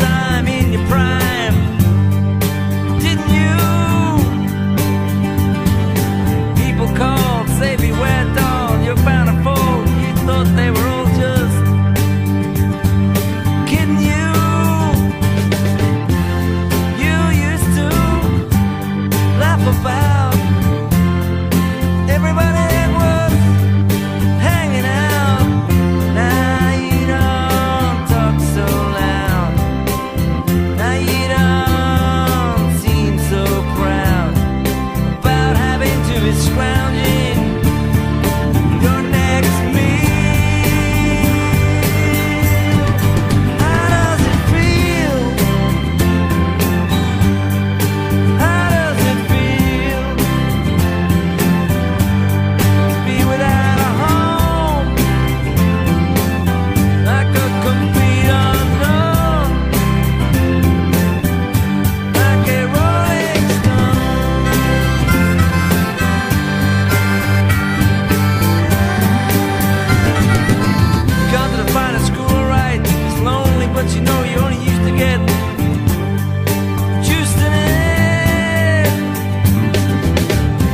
time in your prime, didn't you? People called, say beware doll, you're bound to fall. You thought they were all just kidding you. You used to laugh about everybody that was hanging out. Now you don't talk so loud. Now you don't seem so proud about having to be scrounging your next meal. How does it feel? How does it feel? Be without a home, like a complete unknown, like a rolling stone. Gone to the finest school, right? It's lonely, but you know you only used to get juiced in it.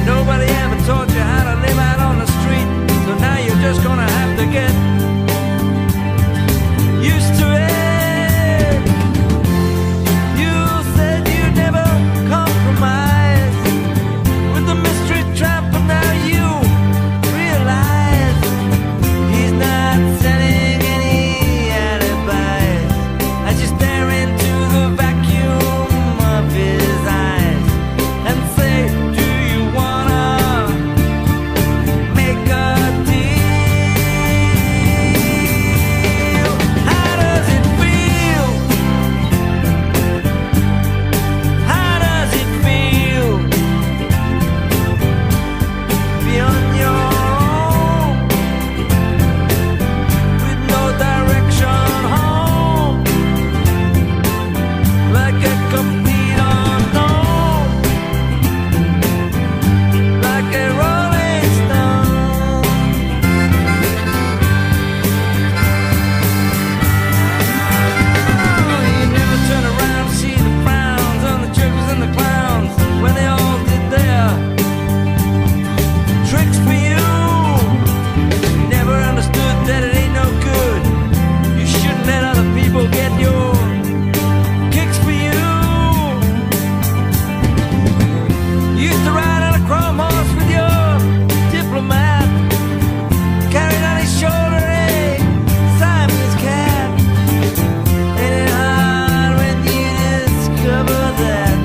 Nobody ever taught you how to live out on the street, so now you're just gonna have to get used to it. You said you'd never compromise with the mystery trap, but now you realize he's not selling any alibis. As you stare into the vacuum of his eyes and say, do you wanna make a deal? How does it feel? How does it feel? Be on your own with no direction home, like a complete unknown, like a rolling stone. You never turn around to see the frowns on the jokers and the clowns when they all did their tricks for you. You never understood that it ain't no good. You shouldn't let other people get your kicks for you. You used to ride on a chrome horse with your diplomat, carried on his shoulder a Siamese cat. Ain't it hard when you discover that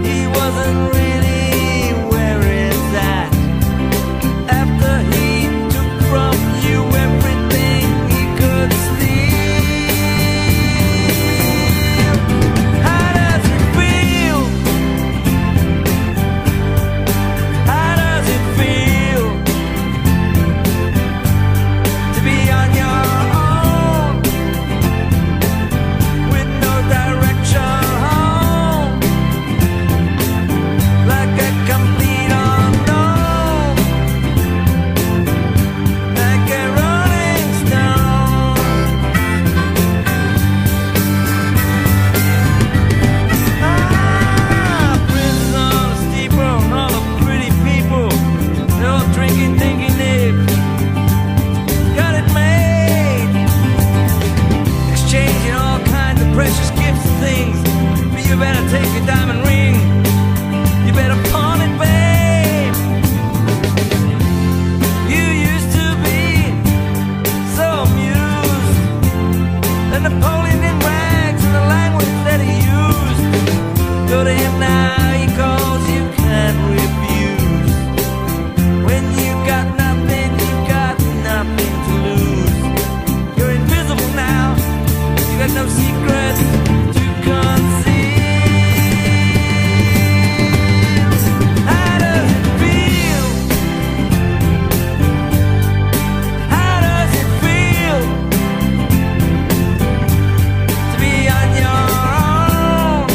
he wasn't really where it's at? After he took from you everything he could steal. How does it feel? How does it feel to be on your own with no direction home, like a complete unknown, like a rolling stone? Prisons on the steeple, and all the pretty people, they're all drinking, thinking they've got it made, exchanging all kinds of precious gifts and things. But you better take your diamond ring, you better pawn it, babe. You used to be so amused that Napoleon in rags and the language that he used. Go to him now, he calls you can't refuse. When you got nothing, you got nothing to lose. You're invisible now, you got no secrets to conceal. How does it feel? How does it feel to be on your own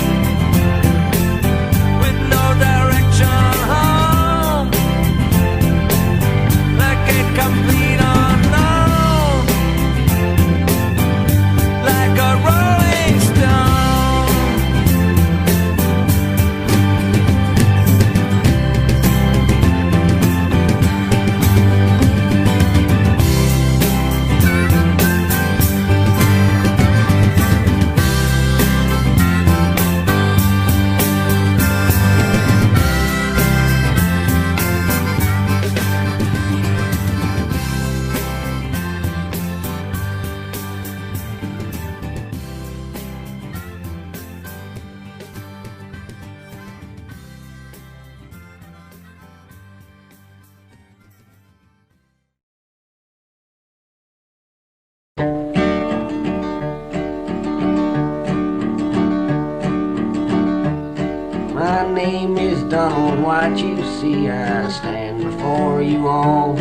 name is Donald White, you see I stand before you all.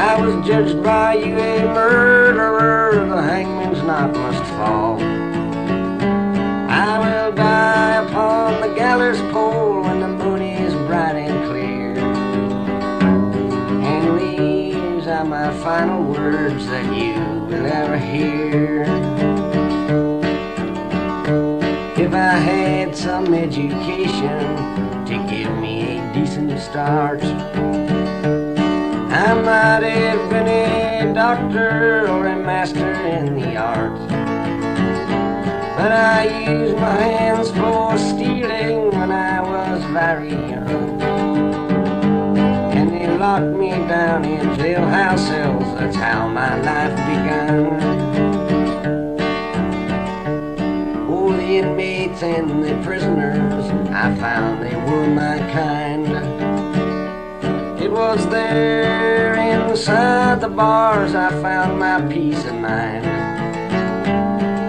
I was judged by you a murderer, the hangman's knot must fall. I will die upon the gallows pole when the moon is bright and clear. And these are my final words that you will ever hear. If I had some education to give me a decent start, I might have been a doctor or a master in the arts. But I used my hands for stealing when I was very young, and they locked me down in jailhouse cells. That's how my life began. Oh, the inmates and the prisoners, I found they were my kind. It was there inside the bars I found my peace of mind.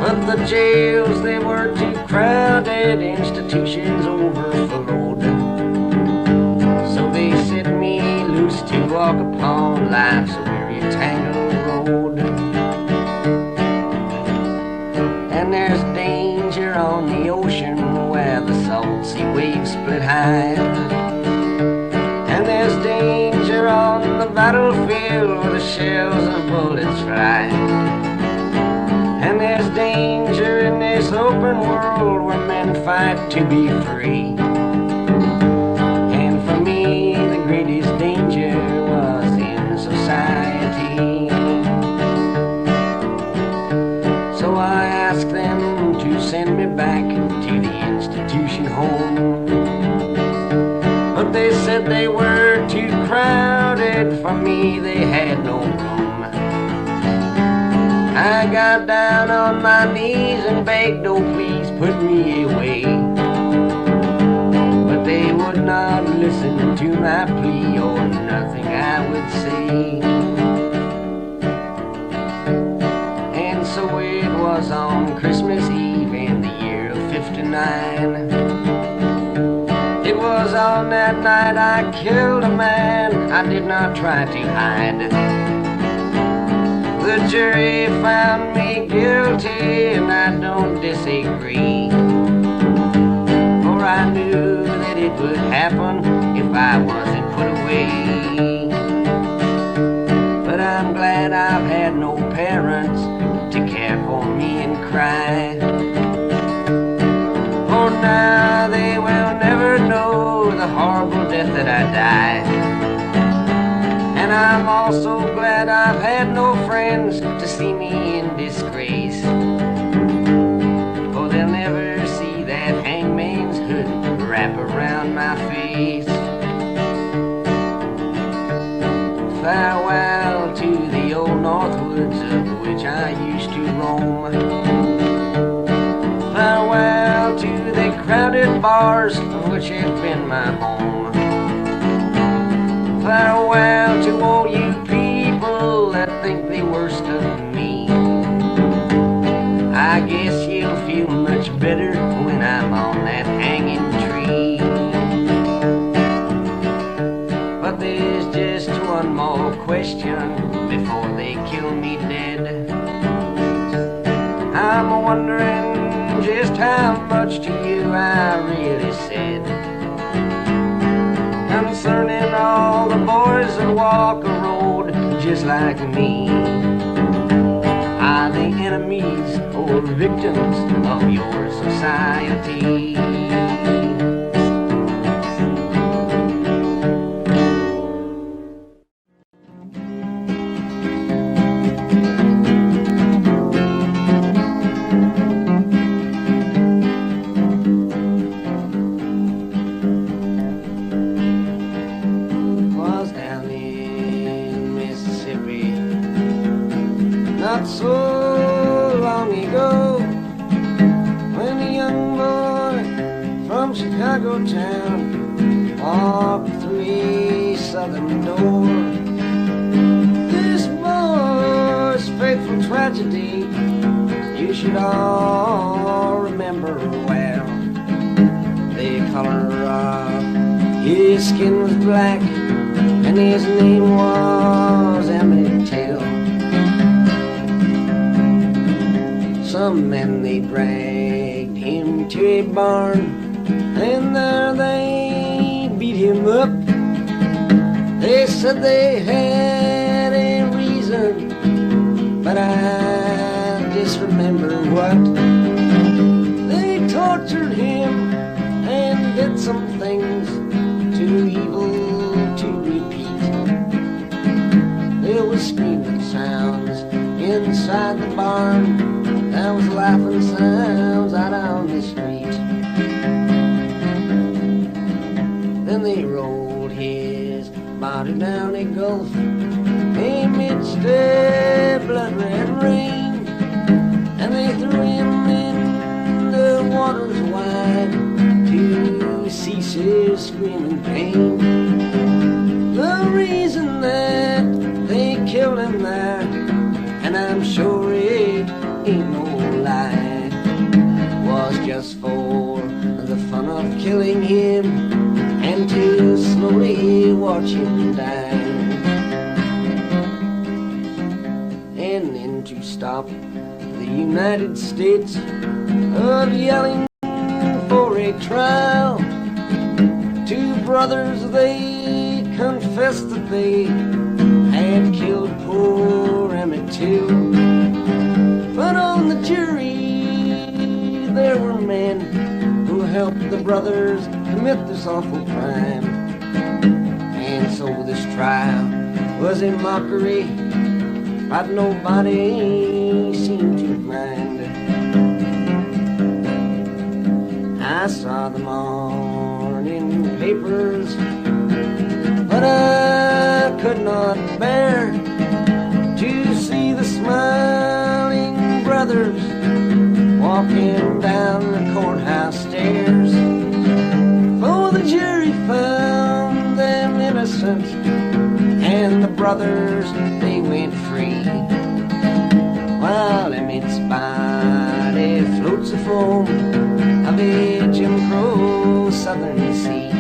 But the jails, they were too crowded, institutions overflowed. So they set me loose to walk upon life's weary tangled road. And there's danger on the ocean where the salt sea waves split high. And there's danger on the battlefield where the shells and bullets fly. And there's danger in this open world where men fight to be free. And for me, the greatest danger was in society. So I asked them to send me back to the institution home. But they said they were too crowded for me, they had no room. I got down on my knees and begged, oh please put me away. But they would not listen to my plea, or nothing I would say. And so it was on Christmas Eve in the year of '59. It was on that night I killed a man, I did not try to hide. The jury found me guilty, and I don't disagree. For I knew that it would happen if I wasn't put away. But I'm glad I've had no parents to care for me and cry. For now they will never know the horrible death that I died. And I'm also glad I've had no friends to see me in disgrace. For they'll never see that hangman's hood wrap around my face. Farewell to the old north woods of which I used to roam. Farewell to the crowded bars of which have been my home. Farewell to all you people that think the worst of me. I guess you'll feel much better when I'm on that hanging tree. But there's just one more question before they kill me dead. I'm wondering just how much to you I really said concerning all the boys that walk a road just like me. Are they enemies or victims of your society? Not so long ago, when a young boy from Chicago town walked through a southern door. This boy's fateful tragedy you should all remember well. His skin was black and his name was Emmett Till. Some men, they dragged him to a barn, and there they beat him up. They said they had a reason, but I just remember what. They tortured him and did some things too evil to repeat. There was screaming sounds inside the barn, there was laughing sounds out on the street. Then they rolled his body down a gulf amidst a blood-red rain, and they threw him in the waters wide to cease his screaming pain. The reason that they killed him there, and I'm sure it ain't no lie, was just for the fun of killing him and to slowly watch him die. And then to stop the United States of yelling for a trial, two brothers, they confessed that they had killed poor Emmett Till. But on the jury there were men who helped the brothers commit this awful crime. And so this trial was a mockery, but nobody seemed to mind. I saw the morning papers, but I could not bear to see the smiling brothers walking down the courthouse stairs. For the jury found them innocent, and the brothers, they went free, while Emmett's body floats the foam of a Jim Crow southern sea.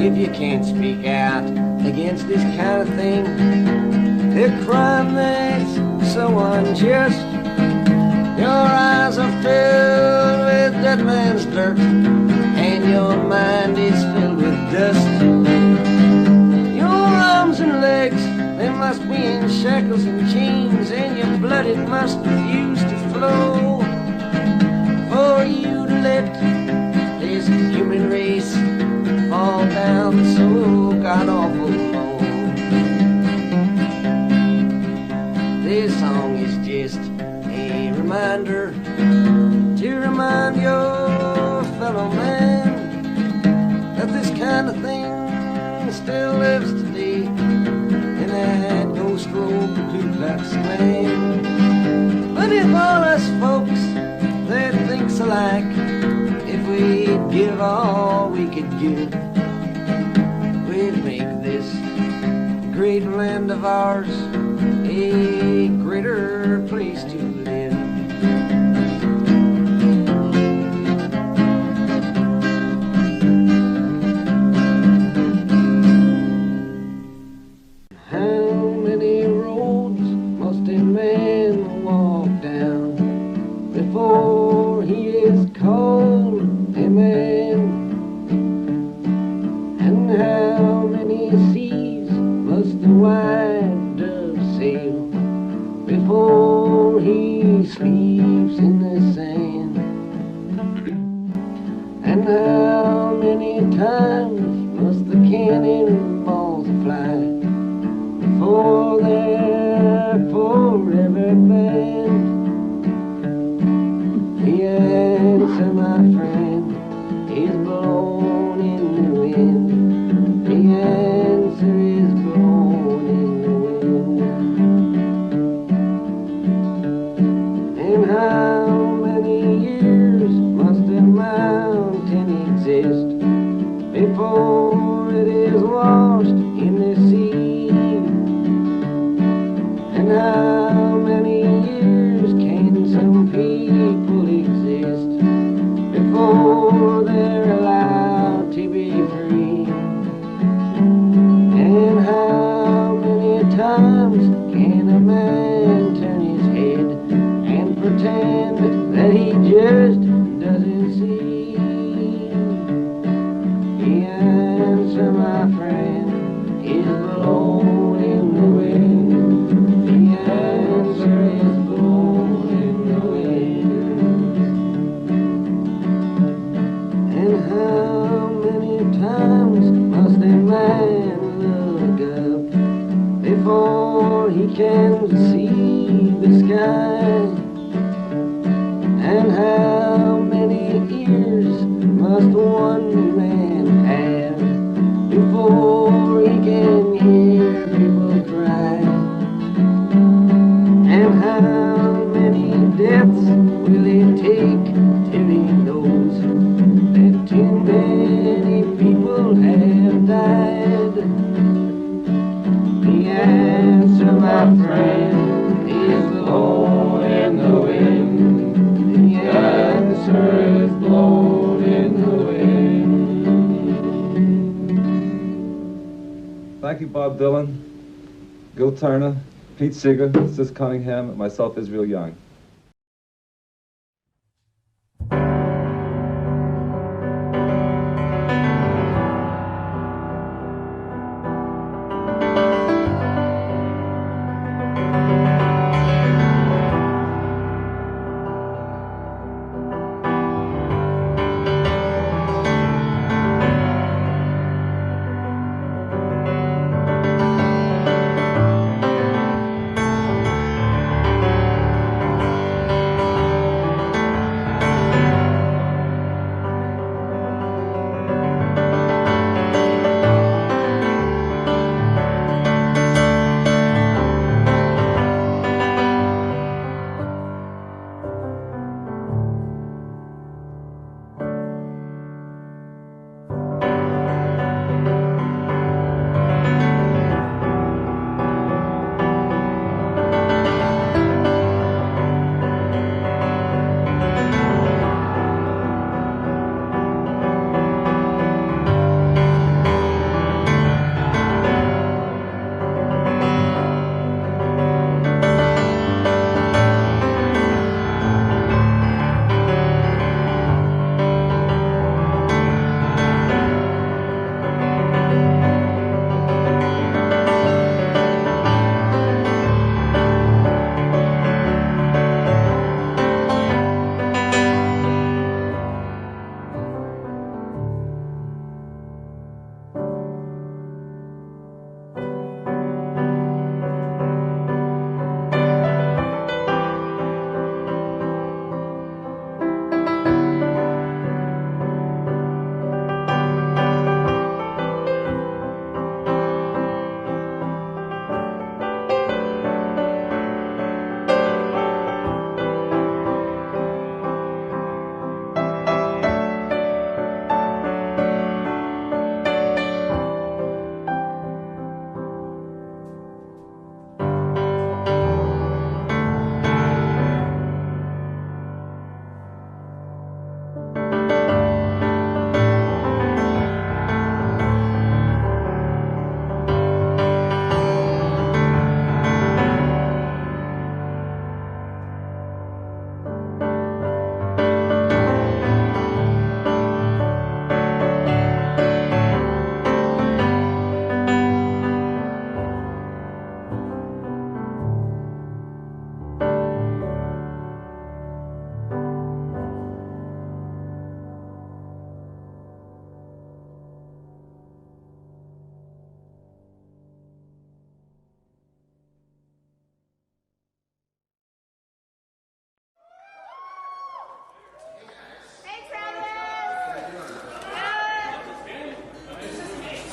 If you can't speak out against this kind of thing, a crime that's so unjust, your eyes are filled with dead man's dirt, and your mind is filled with dust. Your arms and legs, they must be in shackles and chains, and your blood, it must refuse to flow, for you to let this human race fall down so god-awful low. This song is just a reminder to remind your fellow man that this kind of thing still lives today in that ghost road Ku Klux Klan. But if all us folks that thinks alike, if we'd give all we could give, we'd make this great land of ours a greater place to live. How many roads must a man walk down before he is called a man? And how many seas must the white dove sail before he sleeps in the sand? And how many times must the cannonballs fly before they're forever banned? The answer, my friend, is blown in the wind. The answer is blown in the wind. And how many years must a mountain exist before it is washed in the sea? And how many years can some people exist before they're sky. And how many ears must one man have before he can hear people cry? And how many deaths will it take till he knows that too many people have died? The answer, my friend, is blowing in the wind. The answer is blowing in the wind. Thank you, Bob Dylan, Gil Turner, Pete Seeger, Sis Cunningham, and myself, Israel Young.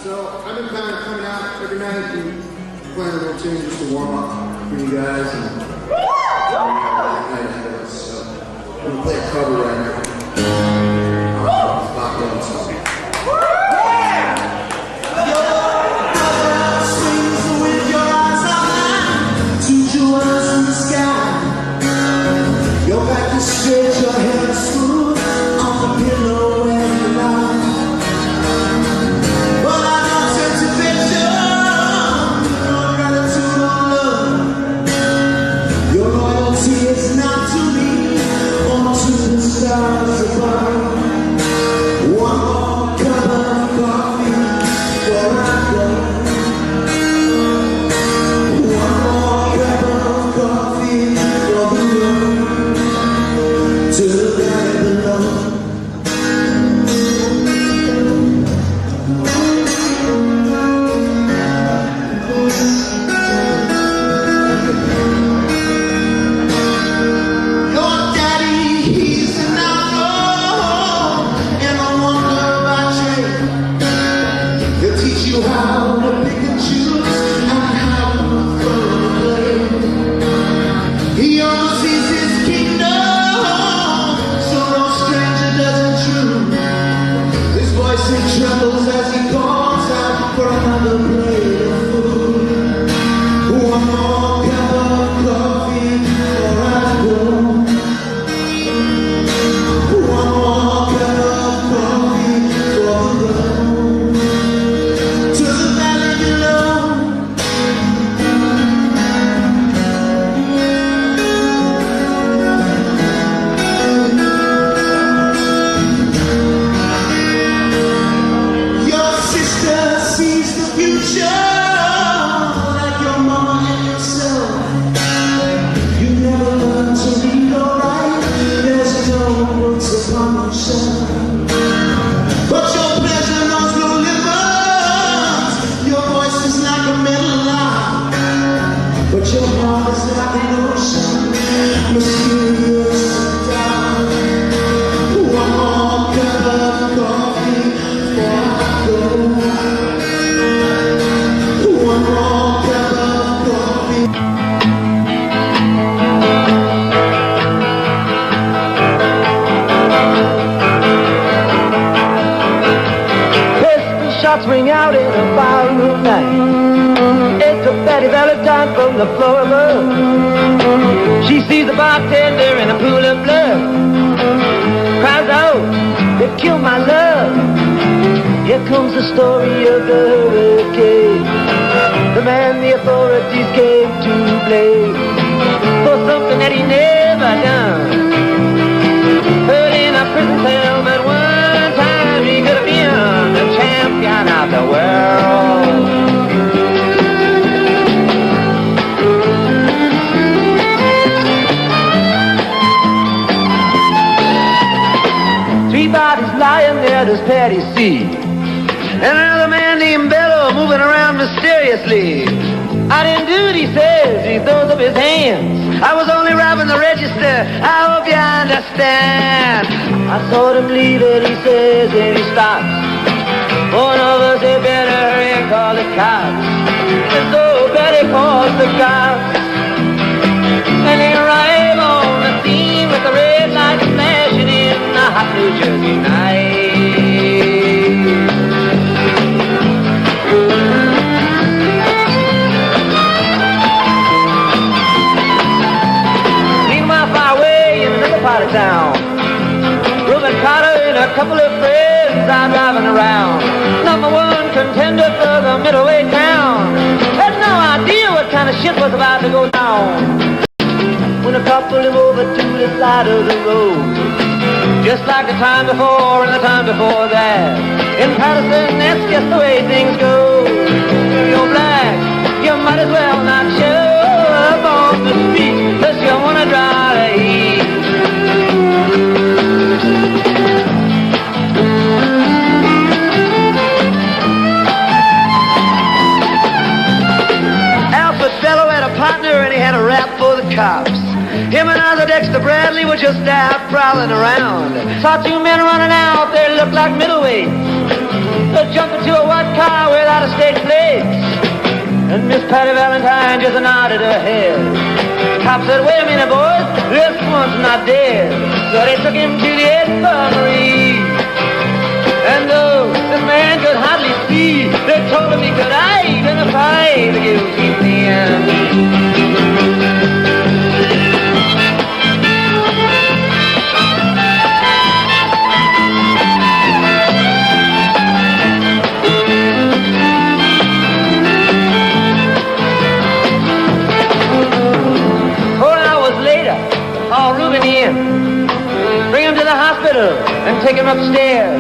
So I've been kind of coming out every night and playing a little tune just to warm up for you guys. And so I'm going to play a cover right now. It's Bob Dylan song. Your back is straight, your head is smooth on the pillow where you lie. But I don't sense a picture, no gratitude or love. Your loyalty is not to me or to the stars. sees his kingdom, so no stranger doesn't intrude. His voice it trembles as he calls out for another plate of food. One more cup of coffee before I go. One more cup of coffee for the road to the valley below. Your sister sees the future like your mama and yourself. You never learn to read or write. There's no books upon your shelf. But your pleasure knows no limits. Your voice is like a metal lock, but your heart is like an ocean, mysterious and dark. One more cup of coffee before I go. One more cup of coffee. Pistol shots ring out in a ballroom night. It's a Betty Valentine from the floor above. She sees the bartender in a pool of blood. Cries out, "They killed my love." Here comes the story of the hurricane, the man the authorities came to blame for something that he never done. Put in a prison cell, but one time he could have been the champion of the world. Three bodies lying there, does Patty see? And another man named Bello moving around mysteriously. I didn't do it, he says, he throws up his hands. I was only robbing the register, I hope you understand. I saw him leave it, he says, and he stops. One of us had better hurry and call the cops. And so Betty calls the cops. And they arrive on the scene with the red lights flashing in the hot New Jersey night. Part of town, Reuben Carter and a couple of friends are driving around. Number one contender for the middleweight crown. Had no idea what kind of shit was about to go down. When a couple pulled him over to the side of the road, just like the time before and the time before that. In Patterson, that's just the way things go. You're black, you might as well not show up on the street unless you wanna dry the heat. Alfred Bello had a partner and he had a rap for the cops. Him and other Dexter Bradley were just out prowling around. Saw two men running out, they looked like middleweights. They jumped into a white car without a state plate. And Miss Patty Valentine just nodded her head. Cop said, "Wait a minute, boys, this one's not dead." So they took him to the infirmary. And though this man could hardly see, they told him he could identify the guilty man. Bring him to the hospital and take him upstairs.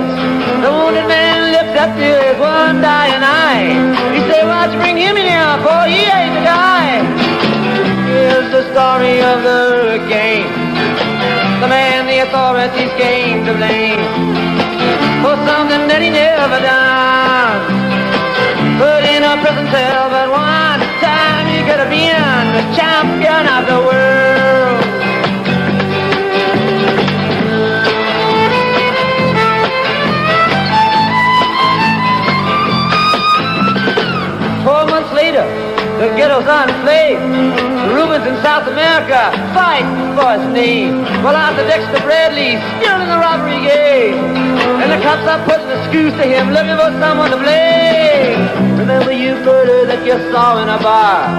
The wounded man lifts up to his one dying eye. He said, "Why'd you bring him in here for? He ain't to die." Here's the story of the hurricane, the man the authorities came to blame for something that he never done. Put in a prison cell, but one time he could have been the champion of the world. 4 months later, the ghetto's on enslaved. The Rubens in South South America, fighting for its name. While Arthur Dexter Bradley still in the robbery game. And the cops are putting the screws to him, looking for someone to blame. Remember you murder that you saw in a bar.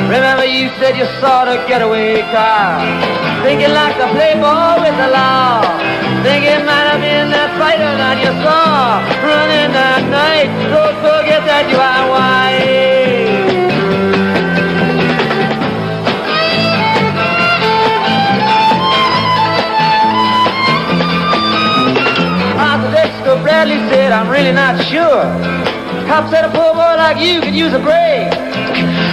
Remember you said you saw the getaway car. Thinking like the playboy with the law. Think it might have been that fighter that you saw running that night. Don't forget that you are white. Arthur Dexter Bradley said, I'm really not sure. Cop said a poor boy like you could use a break.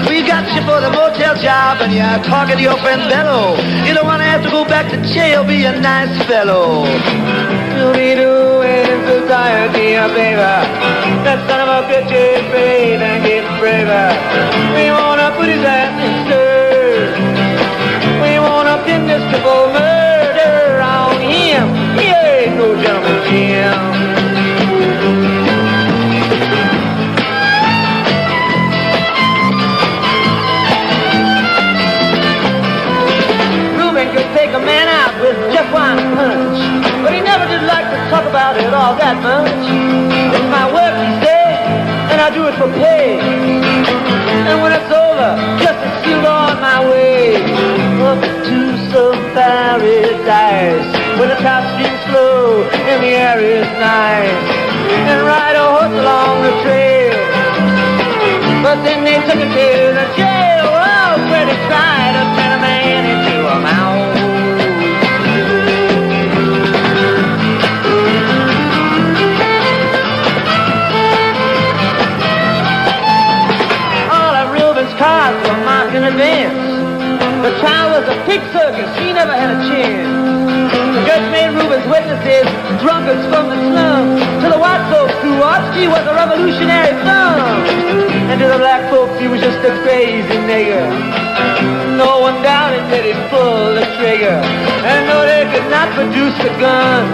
We got you for the motel job and you're talking to your friend Bello. You don't want to have to go back to jail, be a nice fellow. Doo-dee-doo, and so tired, dear baby. That son of a bitch is brave and getting braver. We want to put his ass in stir. We want to pin this triple murder on him. He ain't no gentleman, Jim. Take a man out with just one punch, but he never did like to talk about it all that much. It's my work, he said, and I do it for pay. And when it's over, just to steal on my way up to some paradise, where the top streets slow and the air is nice, and ride a horse along the trail. But then they took him to the jail, oh, where they tried to turn a man into a mouse. Cars were marked in advance. The trial was a pig circus, he never had a chance. The judge made Rubens witnesses, drunkards from the slums. To the white folks who watched, he was a revolutionary thumb. And to the black folks, he was just a crazy nigger. No one doubted that he'd pull the trigger. And no, they could not produce the gun.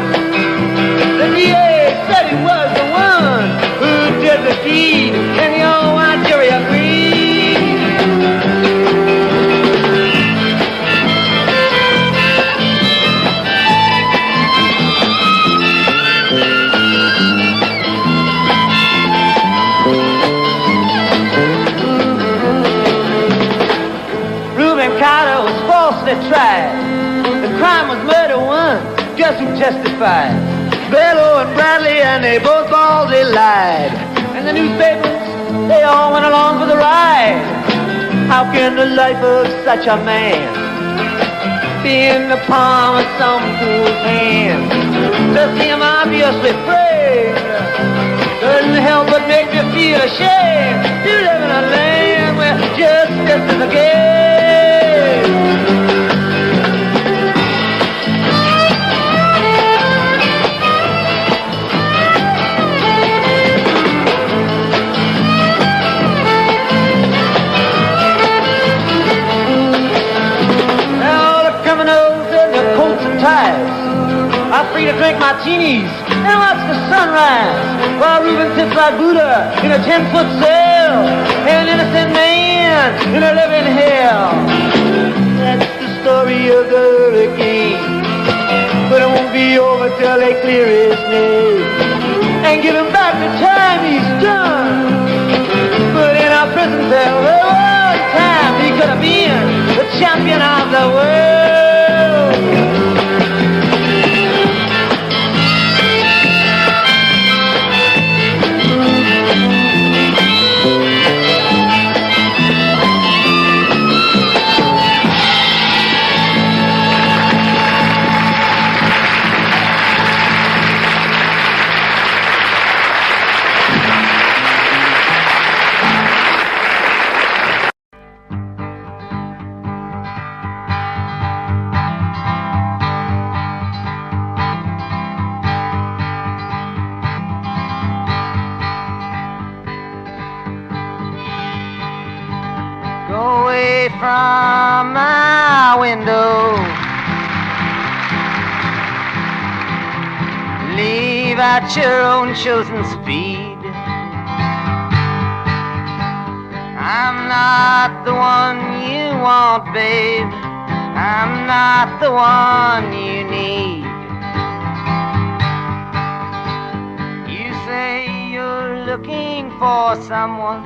The DA said he was the one who did the deed, and the old white jury agreed. Carter was falsely tried. The crime was murder one. Guess who testified? Bello and Bradley, and they both baldly lied. And the newspapers, they all went along for the ride. How can the life of such a man be in the palm of some fool's hand? To see him obviously framed couldn't help but make me feel ashamed to live in a land where justice is a game. I'm free to drink martinis and watch the sunrise while Reuben sits like Buddha in a 10-foot cell, an innocent man in a living hell. That's the story of the hurricane, but it won't be over till they clear his name and give him back the time he's done. But in our prison cell, there was time he could have been the champion of the world. From my window, leave at your own chosen speed. I'm not the one you want, babe. I'm not the one you need. You say you're looking for someone,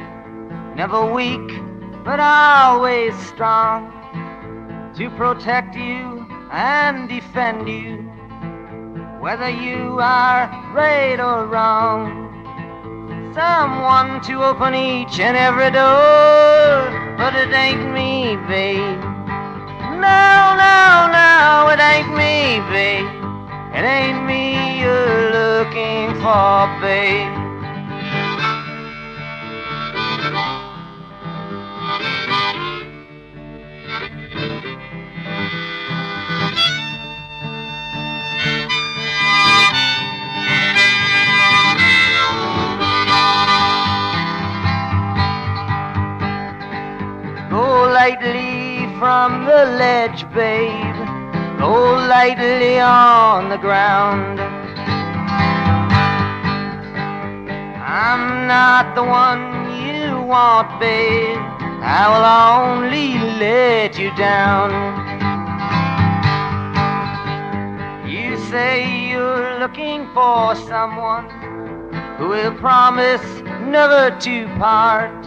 never weak, but always strong, to protect you and defend you, whether you are right or wrong. Someone to open each and every door, but it ain't me, babe. No, no, no, it ain't me, babe. It ain't me you're looking for, babe. Go lightly from the ledge, babe. Go lightly on the ground. I'm not the one you want, babe. I will only let you down. You say you're looking for someone who will promise never to part,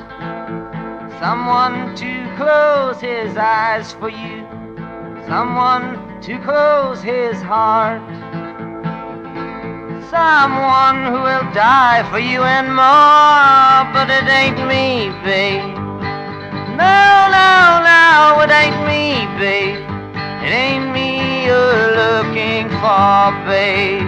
someone to close his eyes for you, someone to close his heart, someone who will die for you and more. But it ain't me, babe. No, no, no, it ain't me, babe. It ain't me you're looking for, babe.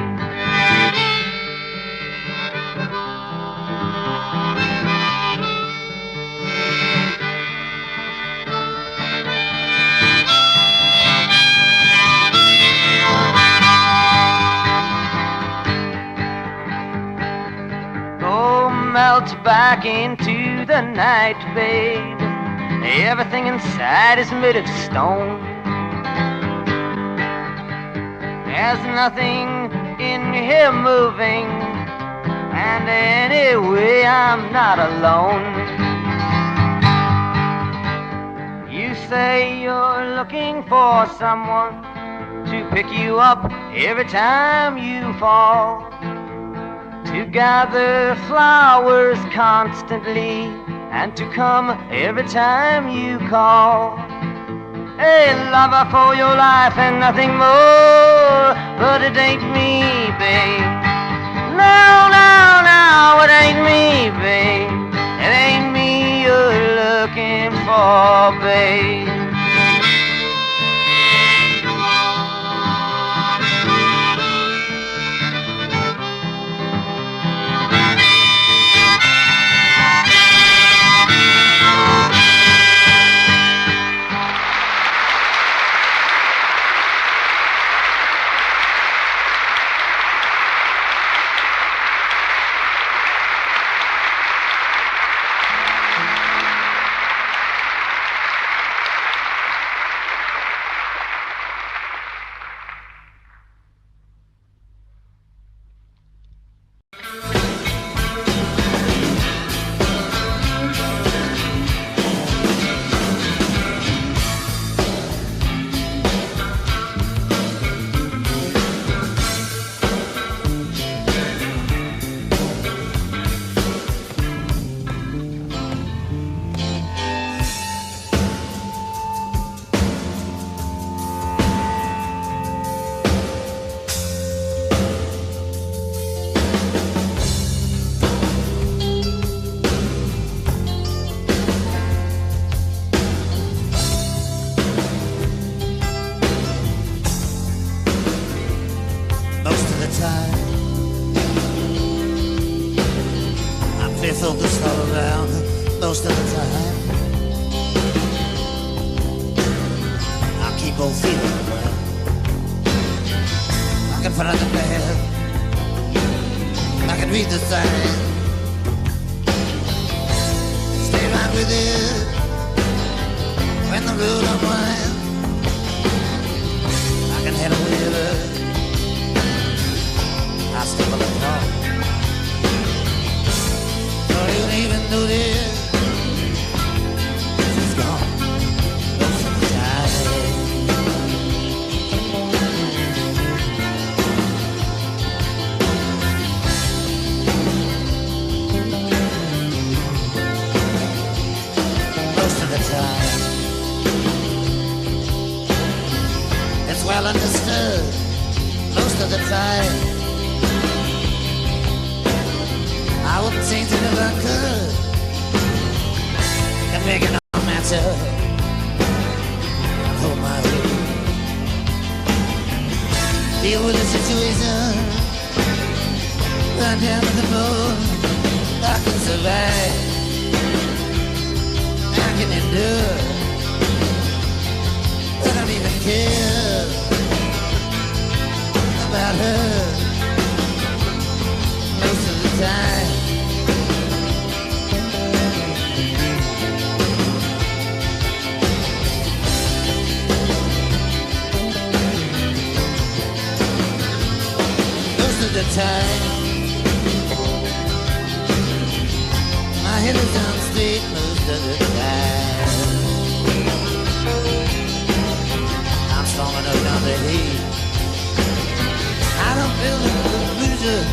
Melt back into the night, babe. Everything inside is made of stone. There's nothing in here moving, and anyway I'm not alone. You say you're looking for someone to pick you up every time you fall, to gather flowers constantly, and to come every time you call. A lover for your life and nothing more. But it ain't me, babe. No, no, no, it ain't me, babe. It ain't me you're looking for, babe. Focused all around most of the time. I keep on feeling well. I can find the bed. I can read the sign. Stay right with it when the road unwinds. I can head a river. I stumble across. You don't even notice it's well understood most of the time. I wouldn't change it if I could. And make it all matter. Hold my head. Deal with the situation. Run down to the bone. I can survive. I can endure. I don't even care about her most of the time. Most of the time, my head is on straight most of the time. I'm strong enough down the heat. I don't feel the confusion,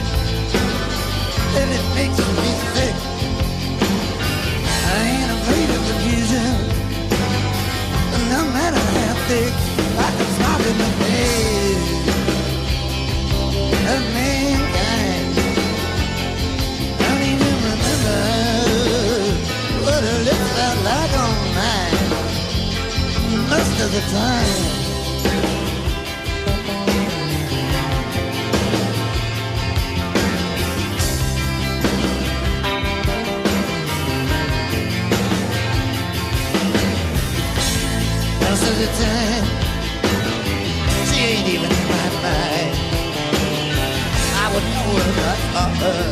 and it makes me sick. I ain't afraid of confusion, no matter how thick. I can smile in the face of mankind. Don't even remember what her lips felt like on mine most of the time. Most of the time, she ain't even in my mind. I would know her not for her.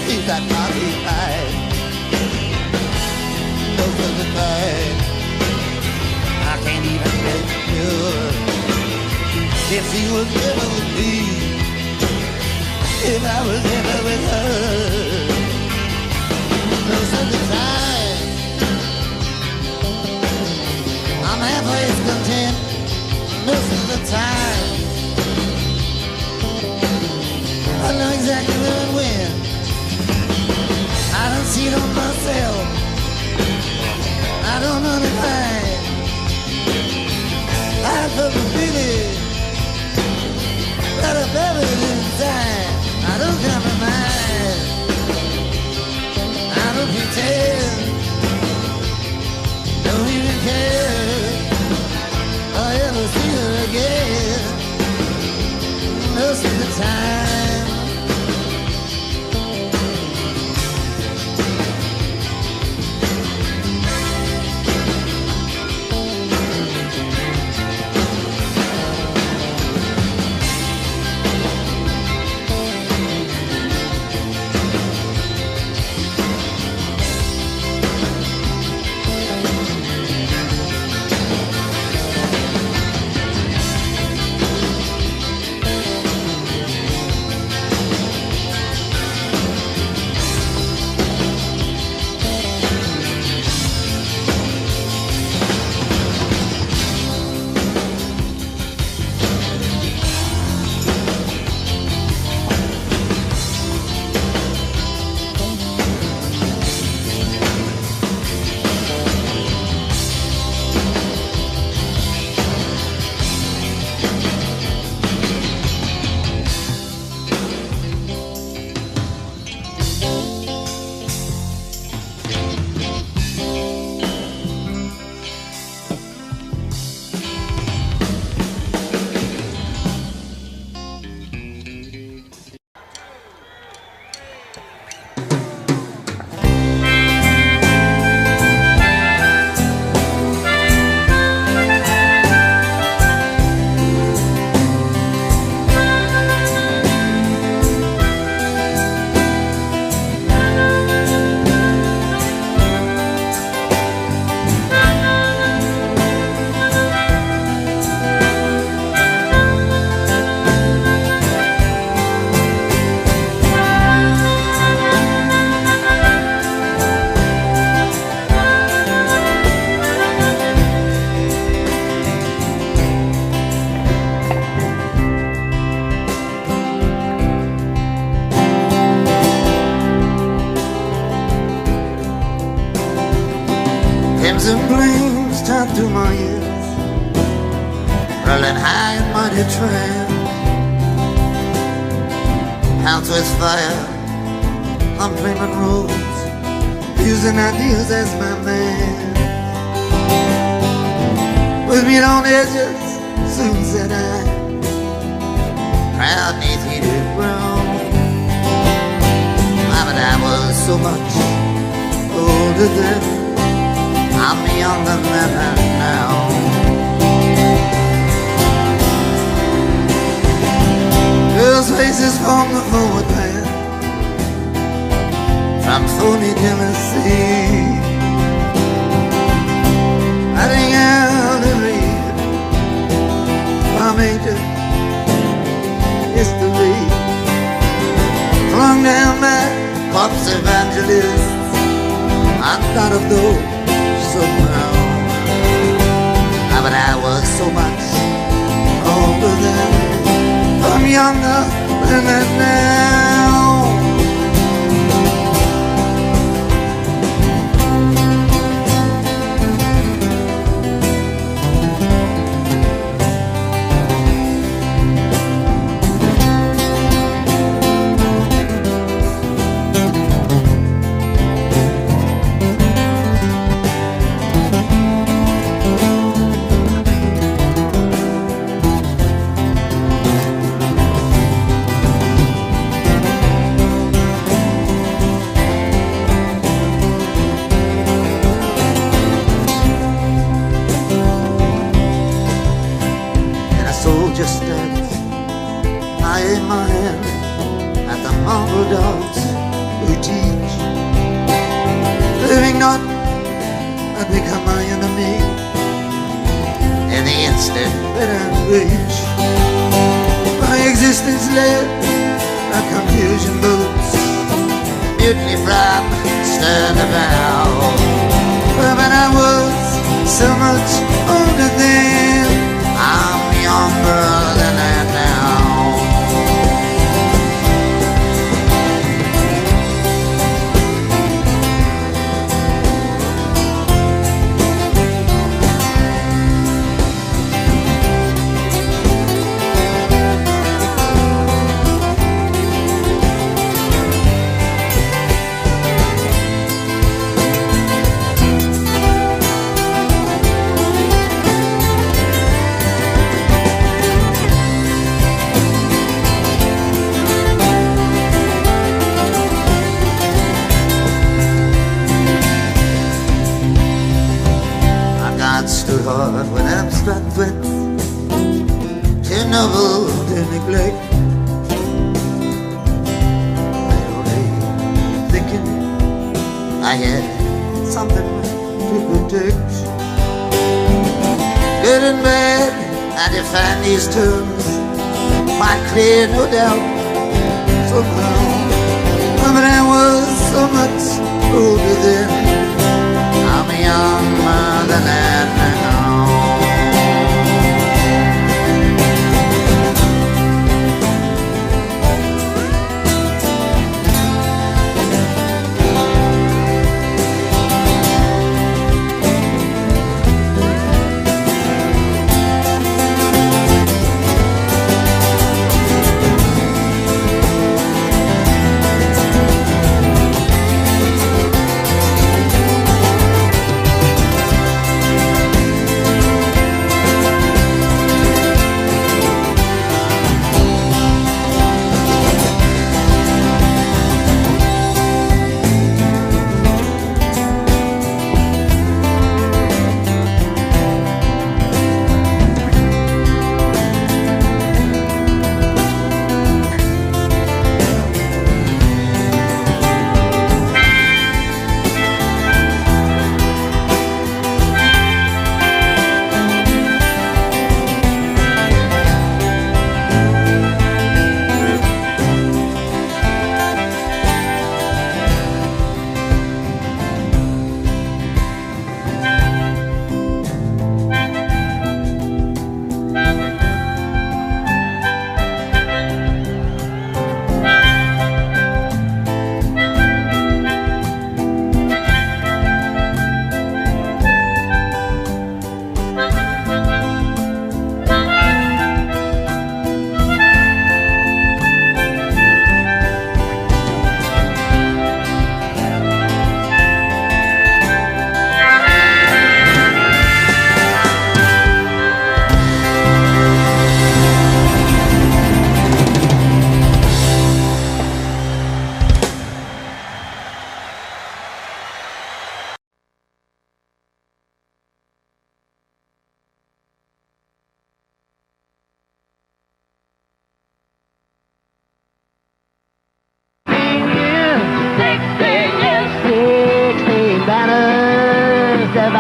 She's got occupied. Most of the time, I can't even get sure if she was ever with me, if I was ever with her. Most of the time, I'm halfway content most of the time. I know exactly where and when. I don't see it on myself. I don't understand. I feel the feeling that I buried inside. I don't compromise. I don't pretend. Don't even care. I ever see her again. Most of the time. Crimson flames turn through my ears. rolling high and mighty tram, hounds with fire on Plymouth roads, using ideas as my man. With meat on edges, soon said I, proud neath heated ground. But I was so much older then, I'm younger than I now. Girls' faces from the forward path, from phony Tennessee, riding out to read from ancient history, flung down by corpse evangelists. I thought of those somehow, but I was so much older then, I'm younger than that now. Just stands high in my hand at the mongrel dogs who teach, living not and become my enemy in the instant that I reach. My existence led a confusion boots, mutiny from stern to bow. But I was so much older then, I'm younger than that now. Stood hard when abstract threats, too noble to neglect. I only thinking I had something to protect. Good and bad, I define these terms quite clear, no doubt, somehow. But I was so much older then, I'm younger than that now.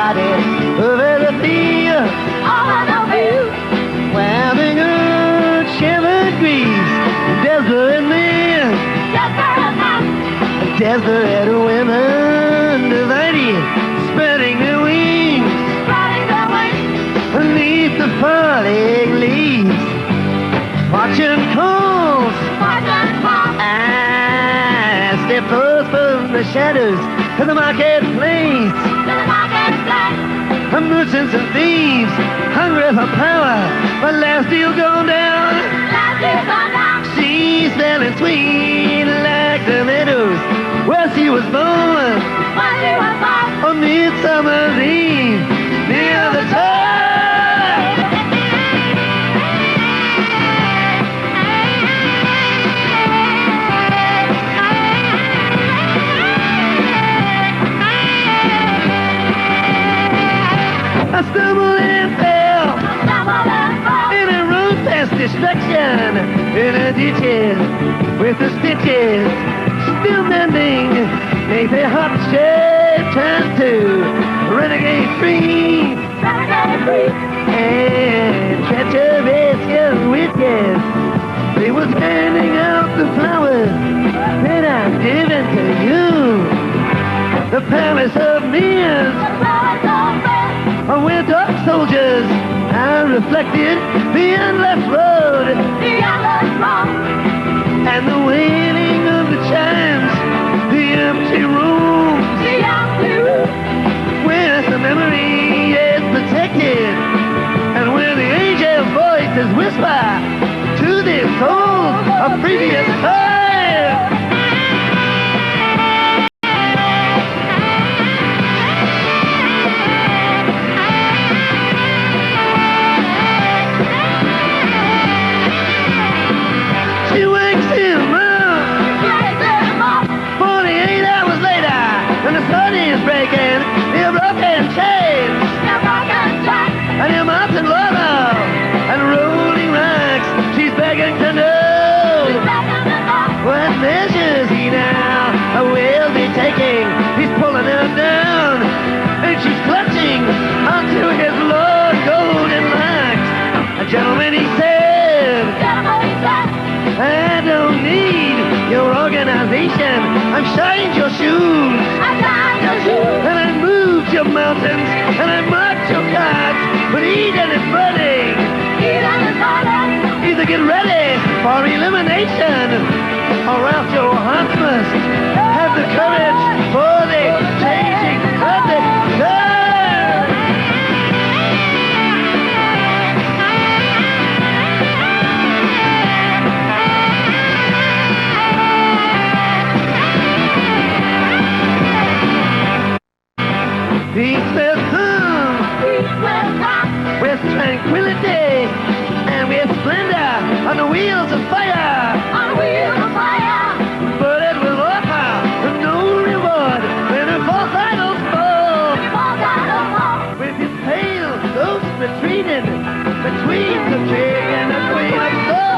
everybody over the field. Over the field. Where the good shepherd grieves, desperate men, desperate women, divided, spreading their wings, beneath the falling leaves, watching calls, as they pass from the shadows to the marketplace. Merchants and thieves, hungry for power, but last deal gone down. She's smelling sweet like the meadows where she was born. On Midsummer's Eve, near the tide. I stumbled and fell in a road past destruction, in a ditches with the stitches still mending. Make the hot shape turn to renegade free, and treacherous young witches. They was handing out the flowers that I've given to you. The palace of mirrors, where dark soldiers are reflected, the endless road, and the wailing of the chimes, the empty rooms, where the memory is protected, and where the angel voices whisper to the souls of previous times. She wakes him up 48 hours later, and the sun is breaking the broken chains, and the mountain lava and rolling rocks. She's begging to know what measures he now will be taking. He's pulling her down, and she's clutching onto his long golden locks. A gentleman, he said, I don't need your organization. I've shined your shoes, and I moved your mountains, and I marked your cards. But Eden is burning. Either get ready for elimination, or else your hearts must have the courage for the changing of the curve. Peace will come with tranquility and with splendor on the wheels of fire. But it will offer no reward when a false idols fall. With his pale ghost retreating between the king and the queen of souls.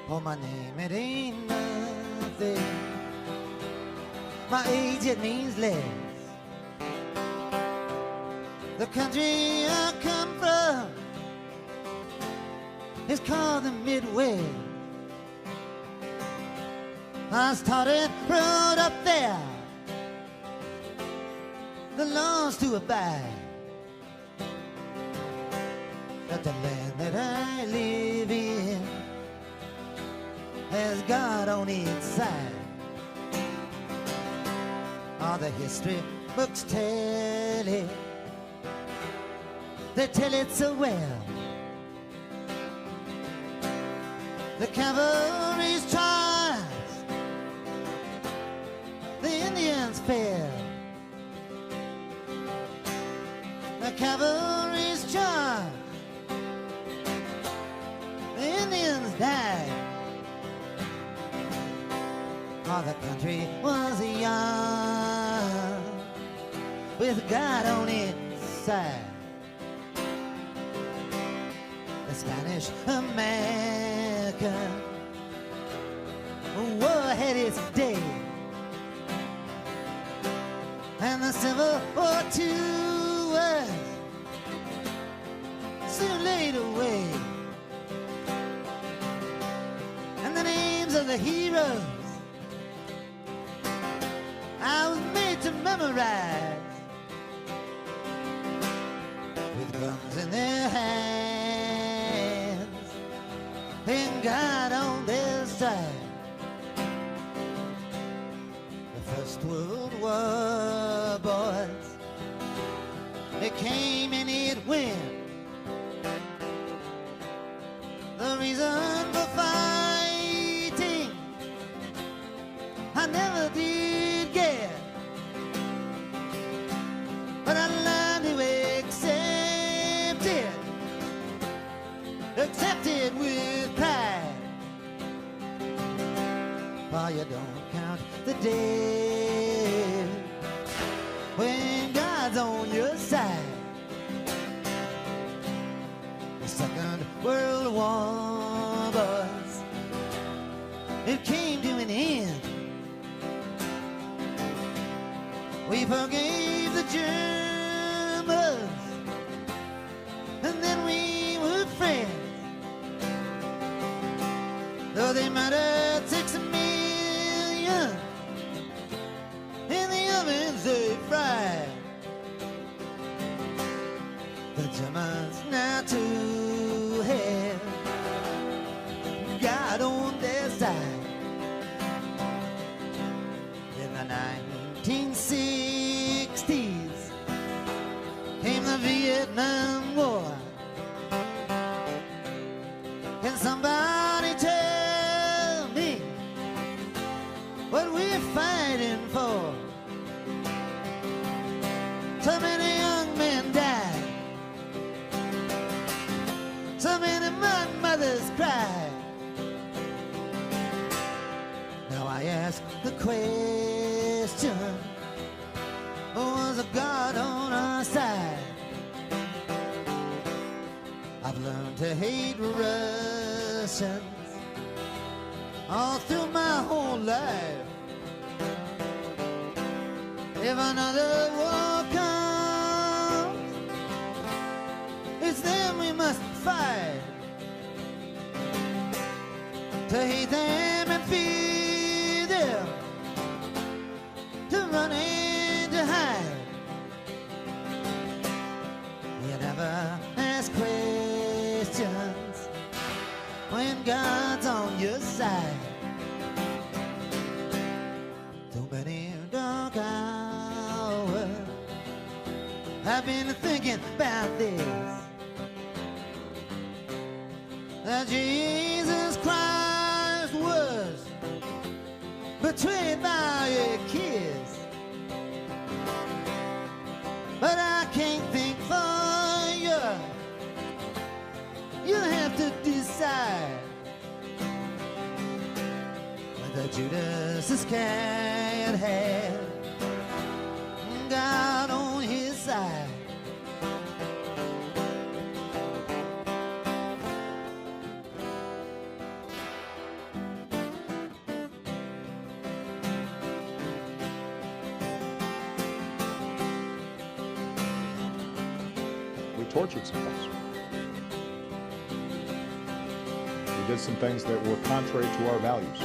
Oh, my name, it ain't nothing. My age, it means less. The country I come from is called the Midwest. I started right up there, the laws to abide. But the land that I live in has God on its side. All the history books tell it, they tell it so well. The cavalry's charged, the Indians fell. The cavalry's charged, the Indians died. Oh, the country was young, with God on its side. The Spanish American war had its day, and the Civil War too was soon laid away. And the names of the heroes I was made to memorize, with guns in their hands and God on their side. The First World War, boys, it came and it went. The reason for fighting I never did get, but I learned to accept it with pride. For you don't count the days when God's on your side. The Second World War, boys, it came to an end. We forgave the Germans, and then we were friends. Though they murdered 6 million in the ovens they fried. The Germans now too have God on their side. In the 1960s came the Vietnam War. Can somebody tell me what we're fighting for? So many young men died, so many mothers cried. Now I ask the question, was a God on our side? I've learned to hate Russians all through my whole life. If another war comes, it's them we must fight. To hate them and fear them, to run and to hide. You never ask questions when God's on your side. So many dark hours I've been thinking about this, that Jesus Christ was betrayed by a kiss. But I can't think for you. You have to decide whether Judas Iscariot had God on his side. tortured some folks. We did some things that were contrary to our values.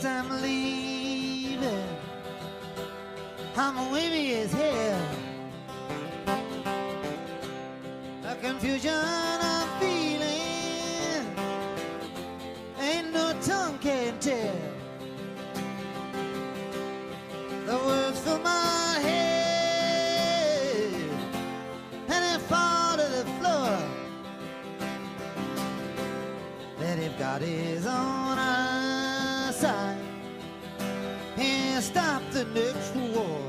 I'm leaving, I'm wavy as hell. A confusion I'm feeling, ain't no tongue can tell. The words fill my head, and they fall to the floor. That if God is on our side, he'll stop the next war.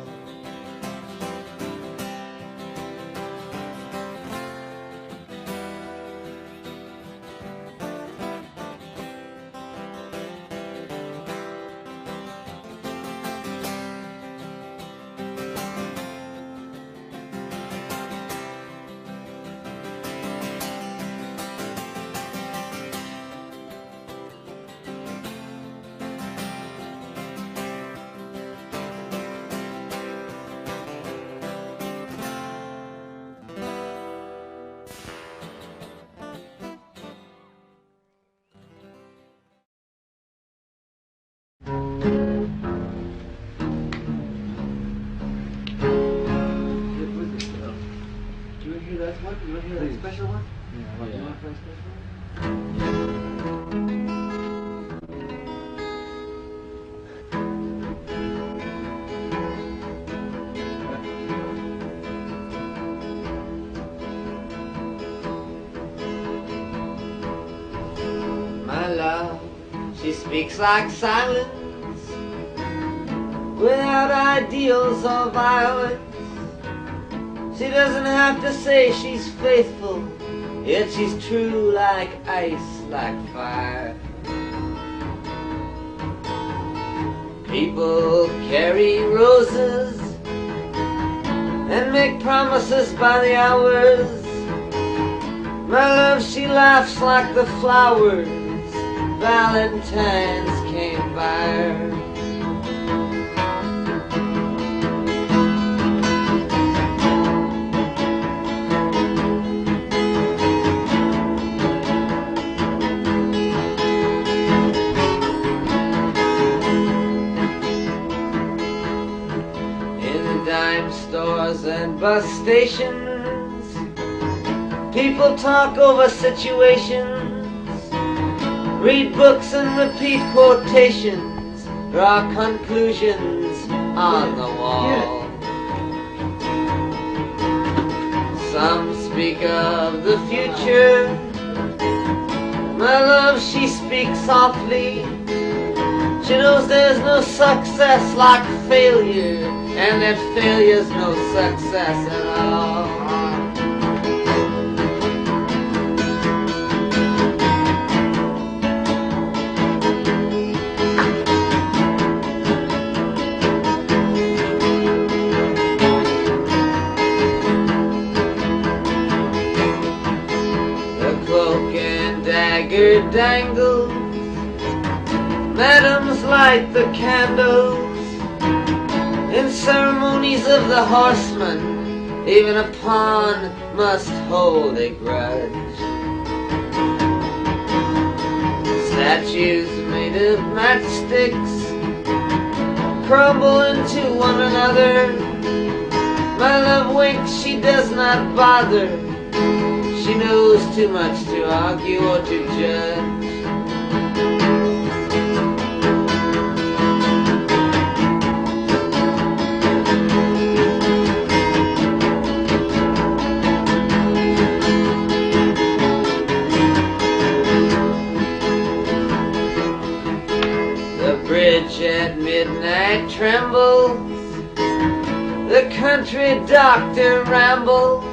My love, she speaks like silence, without ideals or violence. She doesn't have to say she's faithful, yet she's true like ice, like fire. People carry roses and make promises by the hours. My love, she laughs like the flowers Valentine's came by her. Stores and bus stations, people talk over situations, read books and repeat quotations, draw conclusions on the wall. Some speak of the future. My love, she speaks softly. She knows there's no success like failure, and that failure's no success at all. The cloak and dagger dangles, madams light the candles. In ceremonies of the horseman, even a pawn must hold a grudge. Statues made of matchsticks crumble into one another. My love winks, she does not bother. She knows too much to argue or to judge. At midnight trembles, the country doctor rambles,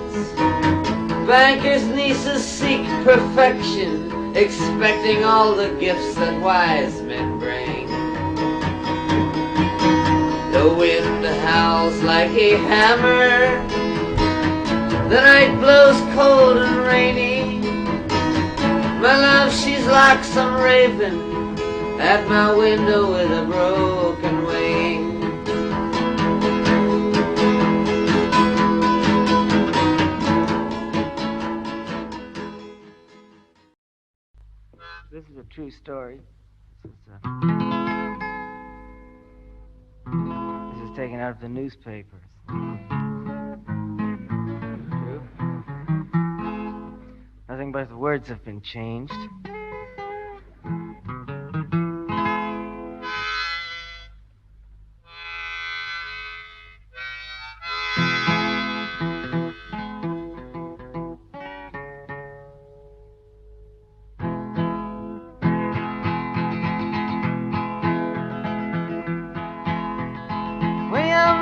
bankers' nieces seek perfection, expecting all the gifts that wise men bring. The wind howls like a hammer, the night blows cold and rainy. My love, she's like some raven at my window with a broken wing. This is a true story. This is taken out of the newspapers. True. Nothing but the words have been changed.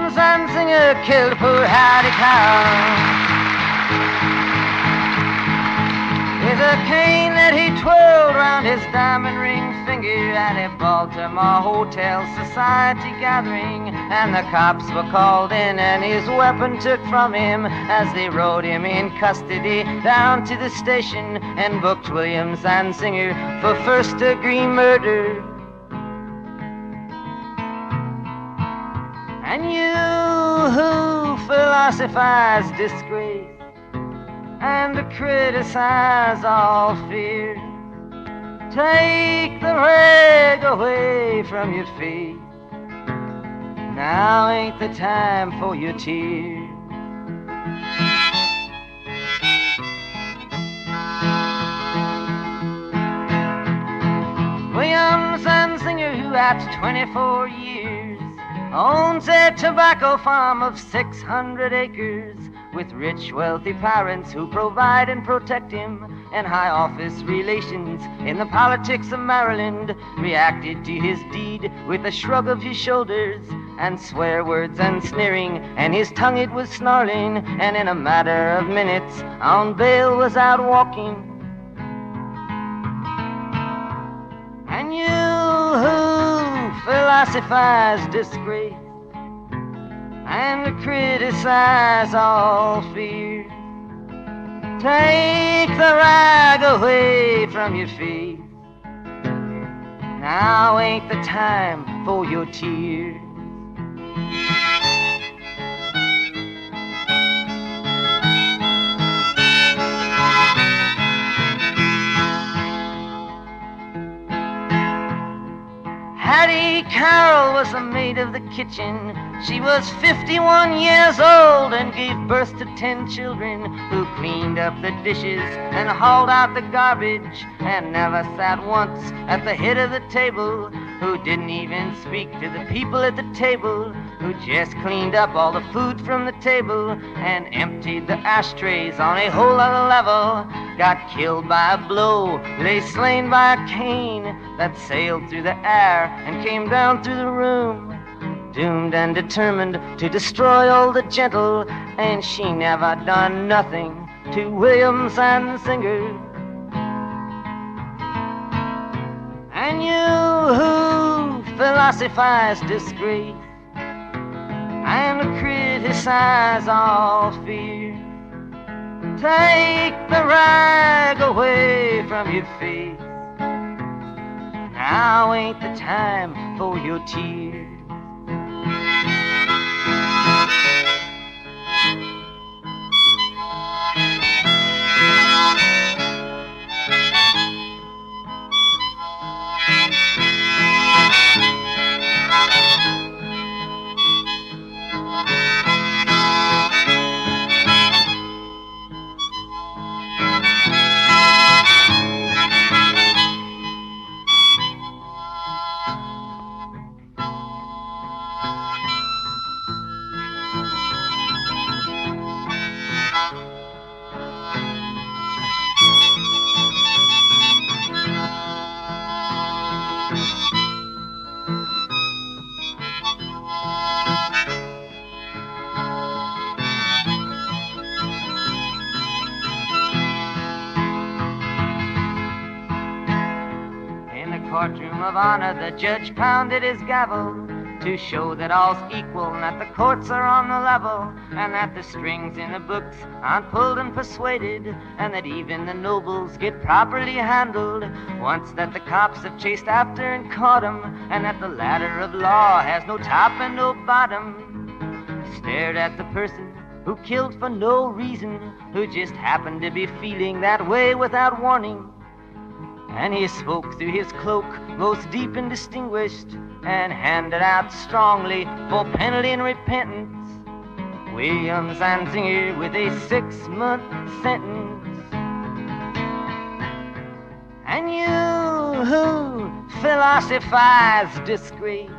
Zanzinger killed poor Hattie Cow with a cane that he twirled round his diamond ring finger at a Baltimore Hotel Society gathering. And the cops were called in and his weapon took from him as they rode him in custody down to the station and booked William Zanzinger for first-degree murder. And you who philosophize disgrace and criticize all fear, take the rag away from your face. Now ain't the time for your tears. Williams and singer who at 24 years owns a tobacco farm of 600 acres with rich, wealthy parents who provide and protect him, and high office relations in the politics of Maryland, reacted to his deed with a shrug of his shoulders and swear words and sneering, and his tongue it was snarling, and in a matter of minutes on bail was out walking. And you who philosophize disgrace and criticize all fear, take the rag away from your face. Now ain't the time for your tears. Hattie Carroll was the maid of the kitchen. She was 51 years old and gave birth to 10 children, who cleaned up the dishes and hauled out the garbage and never sat once at the head of the table, who didn't even speak to the people at the table, who just cleaned up all the food from the table and emptied the ashtrays on a whole other level, got killed by a blow, lay slain by a cane that sailed through the air and came down through the room, doomed and determined to destroy all the gentle, and she never done nothing to Williams and Singer. And you who philosophize disgrace and criticize all fear, take the rag away from your face. Now ain't the time for your tears. Courtroom of honor, the judge pounded his gavel to show that all's equal and that the courts are on the level, and that the strings in the books aren't pulled and persuaded, and that even the nobles get properly handled once that the cops have chased after and caught 'em, and that the ladder of law has no top and no bottom. Stared at the person who killed for no reason, who just happened to be feeling that way without warning. And he spoke through his cloak, most deep and distinguished, and handed out strongly for penalty and repentance Williams and Singer with a 6-month sentence. And you who philosophize disgrace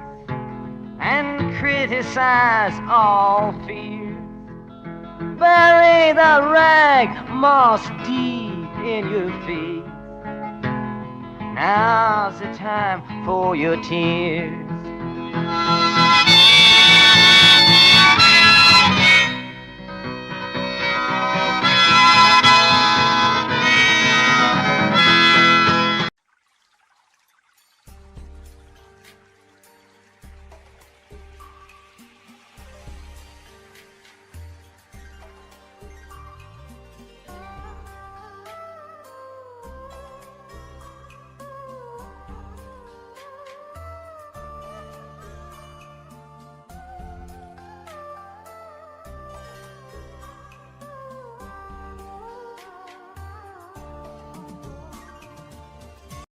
and criticize all fears, bury the rag moss deep in your face. Now's the time for your tears.